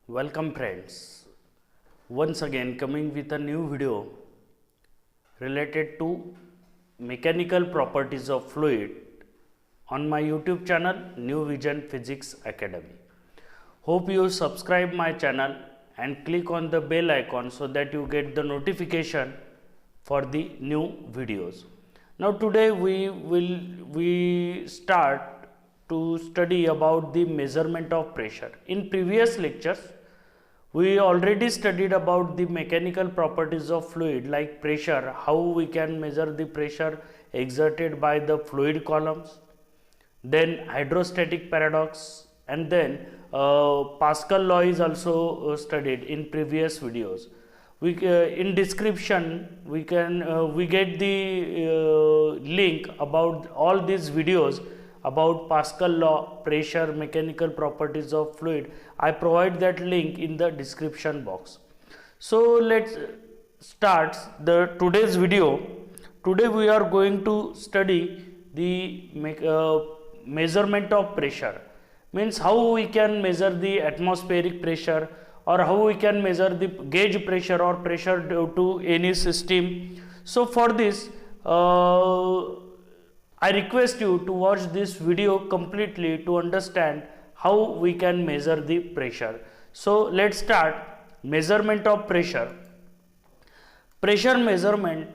Welcome friends, once again coming with a new video related to mechanical properties of fluid on my YouTube channel New Vision Physics Academy. Hope you subscribe my channel and click on the bell icon so that you get the notification for the new videos. Now today we start to study about the measurement of pressure. In previous lectures we already studied about the mechanical properties of fluid like pressure, how we can measure the pressure exerted by the fluid columns, then hydrostatic paradox, and then Pascal law is also studied in previous videos. We in description we get the link about all these videos about Pascal law, pressure, mechanical properties of fluid. I provide that link in the description box. So let's start today's video. Today we are going to study the measurement of pressure. Means how we can measure the atmospheric pressure, or how we can measure the gauge pressure or pressure due to any system. So for this I request you to watch this video completely to understand how we can measure the pressure. So let's start. Measurement of pressure. Pressure measurement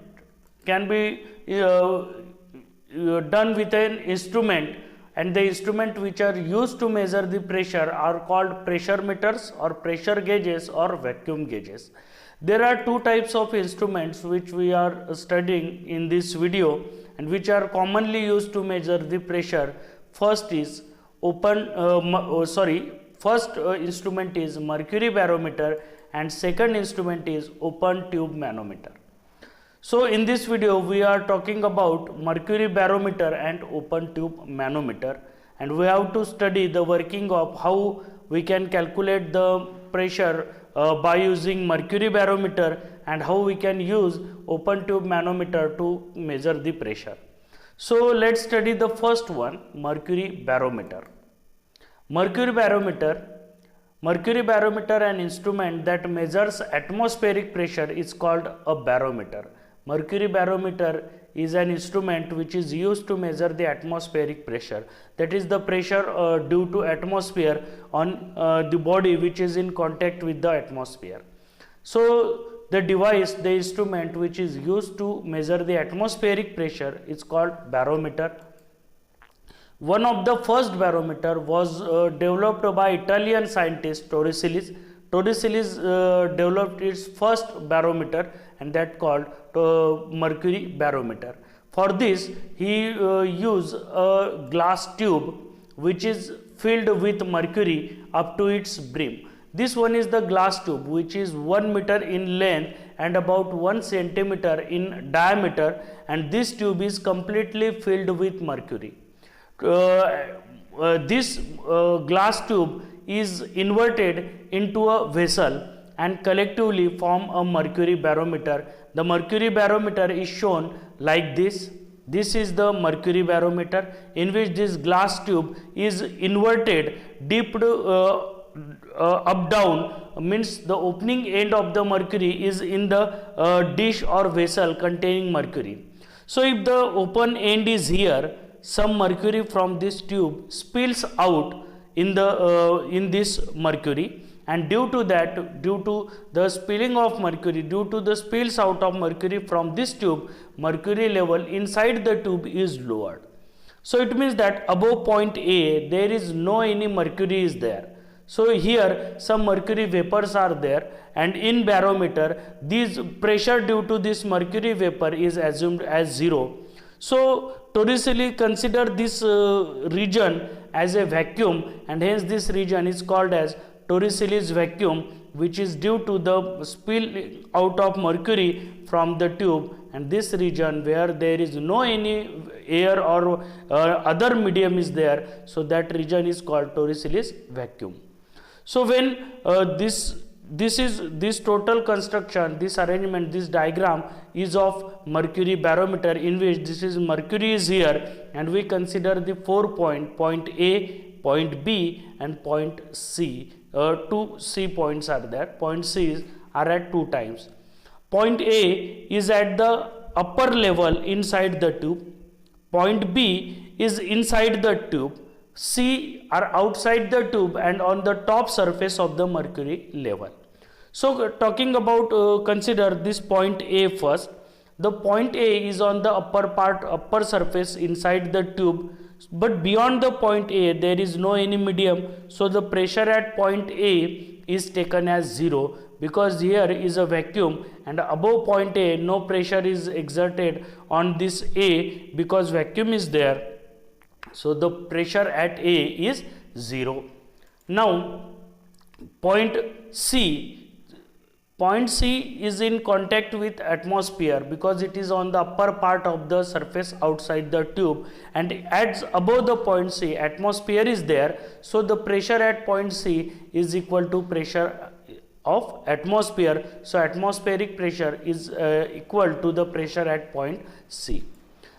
can be done with an instrument, and the instrument which are used to measure the pressure are called pressure meters or pressure gauges or vacuum gauges. There are two types of instruments which we are studying in this video and which are commonly used to measure the pressure. First is instrument is mercury barometer, and second instrument is open tube manometer. So in this video we are talking about mercury barometer and open tube manometer, and we have to study the working of how we can calculate the pressure by using mercury barometer, and how we can use open tube manometer to measure the pressure. So let's study the first one, mercury barometer. Mercury barometer, an instrument that measures atmospheric pressure, is called a barometer. Mercury barometer is an instrument which is used to measure the atmospheric pressure, that is the pressure due to atmosphere on the body which is in contact with the atmosphere. So the device, the instrument which is used to measure the atmospheric pressure is called barometer. One of the first barometer was developed by Italian scientist Torricelli. Torricelli developed its first barometer, and that called mercury barometer. For this he used a glass tube which is filled with mercury up to its brim. This one is the glass tube which is 1 meter in length and about 1 centimeter in diameter, and this tube is completely filled with mercury. This glass tube is inverted into a vessel and collectively form a mercury barometer. The mercury barometer is shown like this. This is the mercury barometer, in which this glass tube is inverted, dipped up down, means the opening end of the mercury is in the dish or vessel containing mercury. So if the open end is here, some mercury from this tube spills out in this mercury, and due to the spilling of mercury, due to the spills out of mercury from this tube, mercury level inside the tube is lowered. So it means that above point A there is no any mercury is there. So here some mercury vapors are there, and in barometer this pressure due to this mercury vapor is assumed as 0. So Torricelli considered this region as a vacuum, and hence this region is called as Torricelli's vacuum, which is due to the spill out of mercury from the tube, and this region where there is no any air or other medium is there, so that region is called Torricelli's vacuum. So when this total construction, this arrangement, this diagram is of mercury barometer, in which this is mercury is here, and we consider the 4 point A, point B and point C. Two C points are there. Point C are at 2 times. Point A is at the upper level inside the tube. Point B is inside the tube. C are outside the tube and on the top surface of the mercury level. So talking about, consider this point A first. The point A is on the upper surface inside the tube, but beyond the point A there is no any medium, so the pressure at point A is taken as 0, because here is a vacuum and above point A no pressure is exerted on this A because vacuum is there. So the pressure at A is 0. Now point C is in contact with atmosphere because it is on the upper part of the surface outside the tube, and as above the point C atmosphere is there, so the pressure at point C is equal to pressure of atmosphere. So atmospheric pressure is equal to the pressure at point C.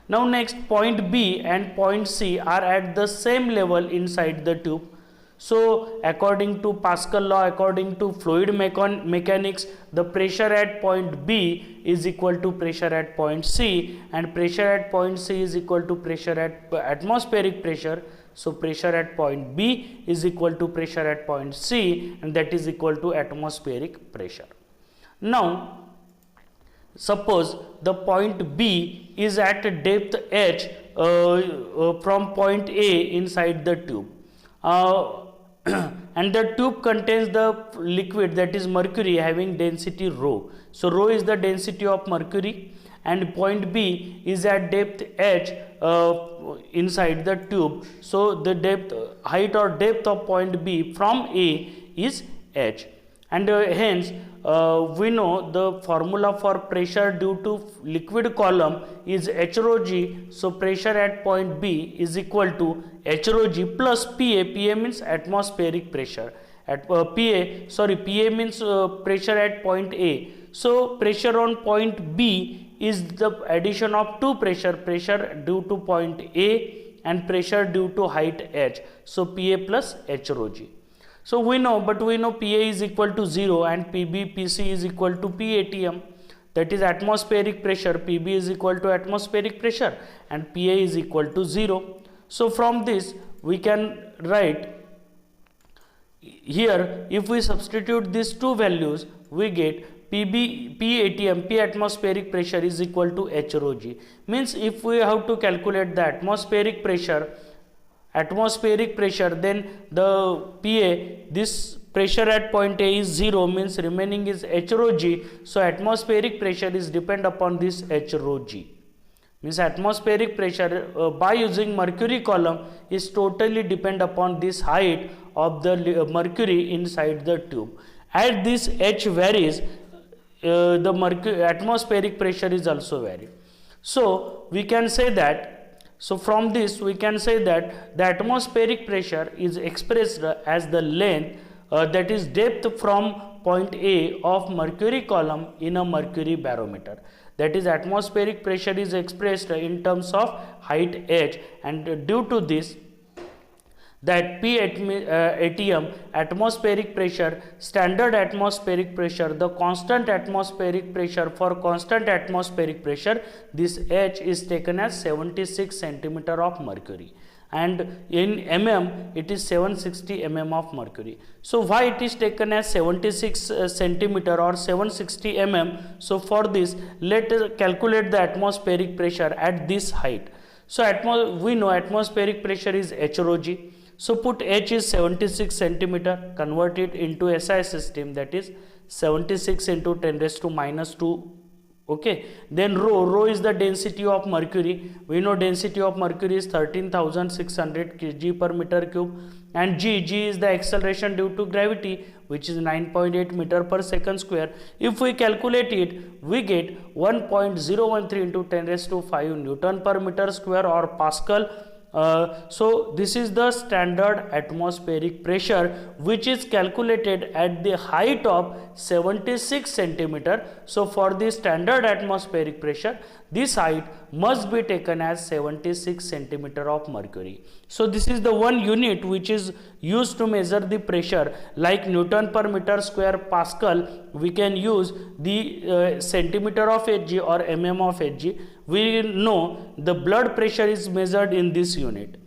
Now next, point B and point C are at the same level inside the tube. So according to Pascal law, according to fluid mechanics, the pressure at point B is equal to pressure at point C, and pressure at point C is equal to pressure at atmospheric pressure. So pressure at point B is equal to pressure at point C, and that is equal to atmospheric pressure. Now suppose the point B is at depth h from point A inside the tube. And the tube contains the liquid, that is mercury, having density rho. So rho is the density of mercury, and point B is at depth h inside the tube. So the height or depth of point B from A is h, and hence we know the formula for pressure due to liquid column is h rho g. So pressure at point B is equal to h rho g plus Pa. Pa means atmospheric pressure. PA means pressure at point A. So pressure on point B is the addition of two pressure due to point A and pressure due to height h. So Pa plus h rho g. So we know Pa is equal to 0 and PC is equal to PATM, that is atmospheric pressure. PB is equal to atmospheric pressure and Pa is equal to 0. So from this we can write here, if we substitute these two values, we get PATM, P atmospheric pressure, is equal to h rho g. Means if we have to calculate the atmospheric pressure, then the PA, this pressure at point A is 0, means remaining is h rho g. So atmospheric pressure is depend upon this h rho g. Means atmospheric pressure by using mercury column is totally depend upon this height of the mercury inside the tube. As this h varies, the atmospheric pressure is also vary. So we can say that, so from this we can say that the atmospheric pressure is expressed as the length, that is depth from point A of mercury column in a mercury barometer. That is atmospheric pressure is expressed in terms of height h, and due to this, that PATM atmospheric pressure, standard atmospheric pressure, the constant atmospheric pressure, for constant atmospheric pressure this h is taken as 76 centimeter of mercury, and in mm it is 760 mm of mercury. So why it is taken as 76 centimeter or 760 mm? So for this, let us calculate the atmospheric pressure at this height. So we know atmospheric pressure is h rho g. So put h is 76 centimeter, convert it into SI system, that is 76 into 10 raised to minus 2. Okay, then rho is the density of mercury. We know density of mercury is 13,600 kg per meter cube, and g is the acceleration due to gravity, which is 9.8 meter per second square. If we calculate it, we get 1.013 into 10 raised to 5 Newton per meter square or Pascal. So this is the standard atmospheric pressure, which is calculated at the height of 76 centimeter. So for the standard atmospheric pressure, this height must be taken as 76 centimeter of mercury. So this is the one unit which is used to measure the pressure. Like Newton per meter square Pascal, we can use the centimeter of Hg or mm of Hg. We know the blood pressure is measured in this unit.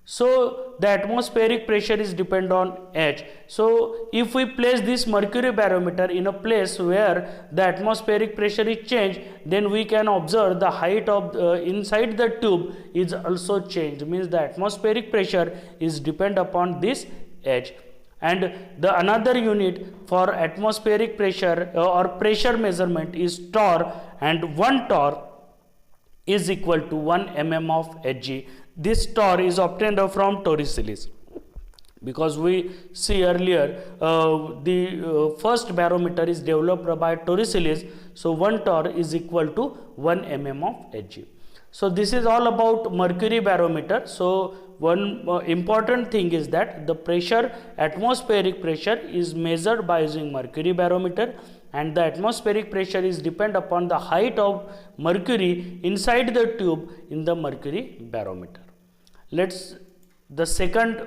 So the atmospheric pressure is depend on H. So if we place this mercury barometer in a place where the atmospheric pressure is changed, then we can observe the height of inside the tube is also changed, means the atmospheric pressure is depend upon this H. And the another unit for atmospheric pressure or pressure measurement is torr, and 1 torr is equal to 1 mm of Hg. This torr is obtained from torricellis, because we see earlier the first barometer is developed by torricellis. So 1 torr is equal to 1 mm of Hg. So this is all about mercury barometer. So one important thing is that the pressure, atmospheric pressure, is measured by using mercury barometer, and the atmospheric pressure is depend upon the height of mercury inside the tube in the mercury barometer. The second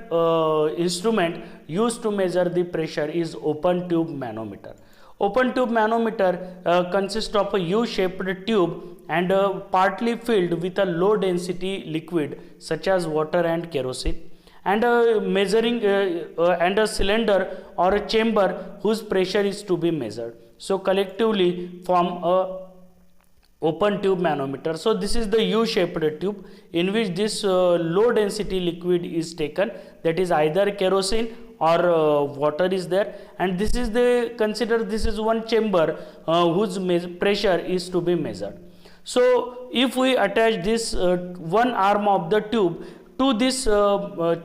instrument used to measure the pressure is open tube manometer. Open tube manometer consists of a U-shaped tube and partly filled with a low density liquid such as water and kerosene, and and a cylinder or a chamber whose pressure is to be measured. So collectively form a open tube manometer. So this is the U-shaped tube in which this low density liquid is taken, that is either kerosene or water is there, and this is this is one chamber whose pressure is to be measured. So if we attach this one arm of the tube to this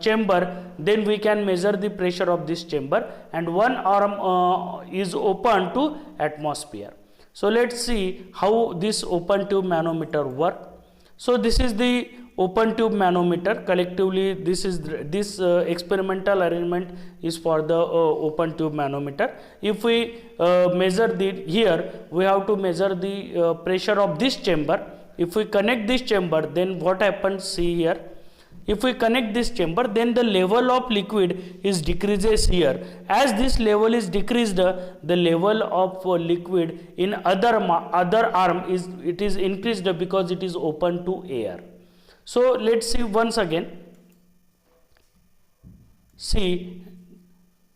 chamber, then we can measure the pressure of this chamber, and one arm is open to atmosphere. So let's see how this open tube manometer work. So this is the open tube manometer. Collectively this experimental arrangement is for the open tube manometer. If we measure here we have to measure the pressure of this chamber. If we connect this chamber, then what happens, see here. If we connect this chamber, then the level of liquid is decreases here. As this level is decreased, the level of liquid in other arm is increased because it is open to air. So let's see once again. See,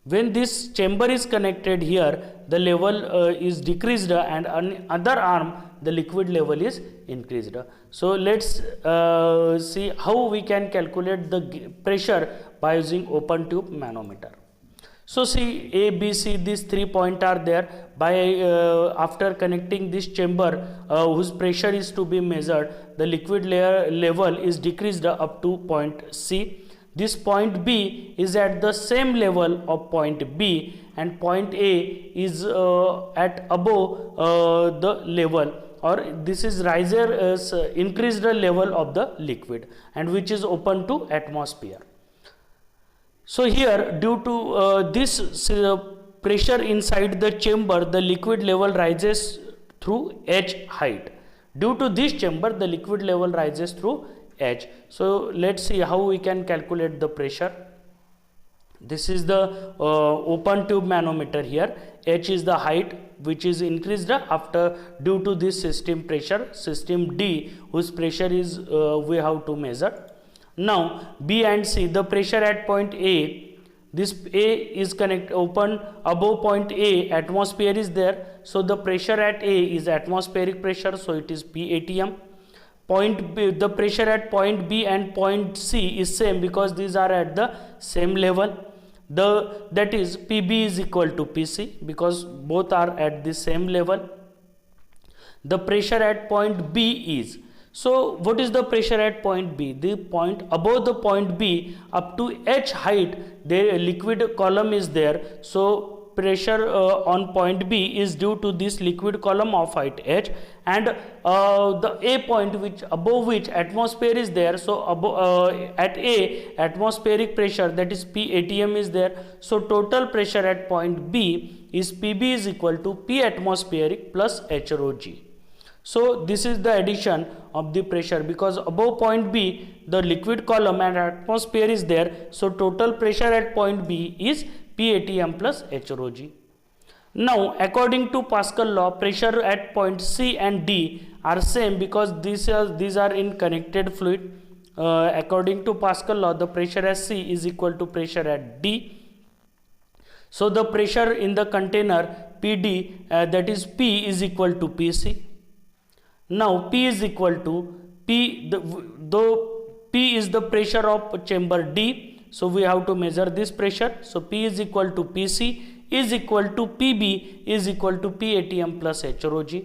when this chamber is connected here, the level is decreased, and on other arm the liquid level is increased. So let's see how we can calculate the pressure by using open tube manometer. So see, A, B, C, these 3 points are there. By after connecting this chamber whose pressure is to be measured, the liquid level is decreased up to point C. This point B is at the same level of point B, and point A is at above the level, or this is increased the level of the liquid, and which is open to atmosphere. So here, due to this pressure inside the chamber, the liquid level rises through H height. Due to this chamber, the liquid level rises through H. So let's see how we can calculate the pressure. This is the open tube manometer here. H is the height which is increased after due to this system pressure, system D, whose pressure is we have to measure. Now B and C, the pressure at point A, this A is open above point A, atmosphere is there, so the pressure at A is atmospheric pressure, so it is P atm. Point B, the pressure at point B and point C is same because these are at the same level. That is PB is equal to PC because both are at the same level. The pressure at point B is, so what is the pressure at point B? The point above the point B up to H height, the liquid column is there, so pressure on point B is due to this liquid column of height H, and the A point which above which atmosphere is there, so above, at A atmospheric pressure, that is P atm is there, so total pressure at point B is PB is equal to P atmospheric plus H rho g. So this is the addition of the pressure, because above point B the liquid column and atmosphere is there, so total pressure at point B is P atm plus H rho g. Now according to Pascal law, pressure at point C and D are same because these are in connected fluid. According to Pascal law, the pressure at C is equal to pressure at D. So the pressure in the container PD, that is P, is equal to PC. Now P is equal to though P is the pressure of chamber D, so we have to measure this pressure. So P is equal to PC is equal to PB is equal to P atm plus H rho g.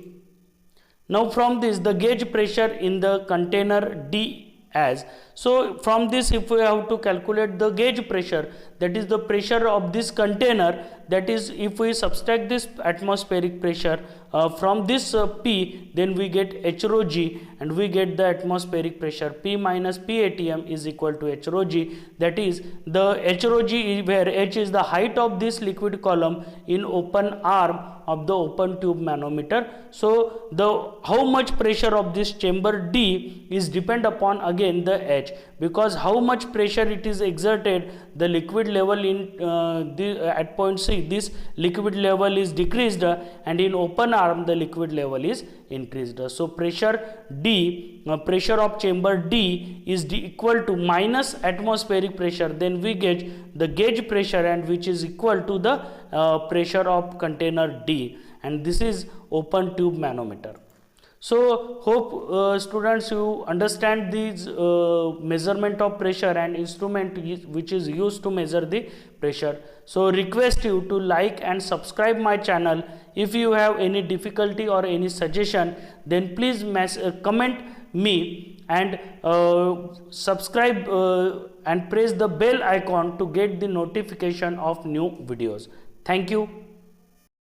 Now from this, the gauge pressure in the container D as, so from this if we have to calculate the gauge pressure, that is the pressure of this container, that is if we subtract this atmospheric pressure from this P, then we get H rho g, and we get the atmospheric pressure P minus P atm is equal to H rho g, that is the H rho g, where H is the height of this liquid column in open arm of the open tube manometer. So the how much pressure of this chamber D is depend upon again the H, because how much pressure it is exerted, the liquid level in at point C, this liquid level is decreased, and in open arm the liquid level is increased. So pressure D, pressure of chamber D is equal to minus atmospheric pressure, then we get the gauge pressure, and which is equal to the pressure of container D, and this is open tube manometer. So hope students you understand these measurement of pressure and instrument which is used to measure the pressure. So request you to like and subscribe my channel. If you have any difficulty or any suggestion, then please comment me, and subscribe and press the bell icon to get the notification of new videos. Thank you.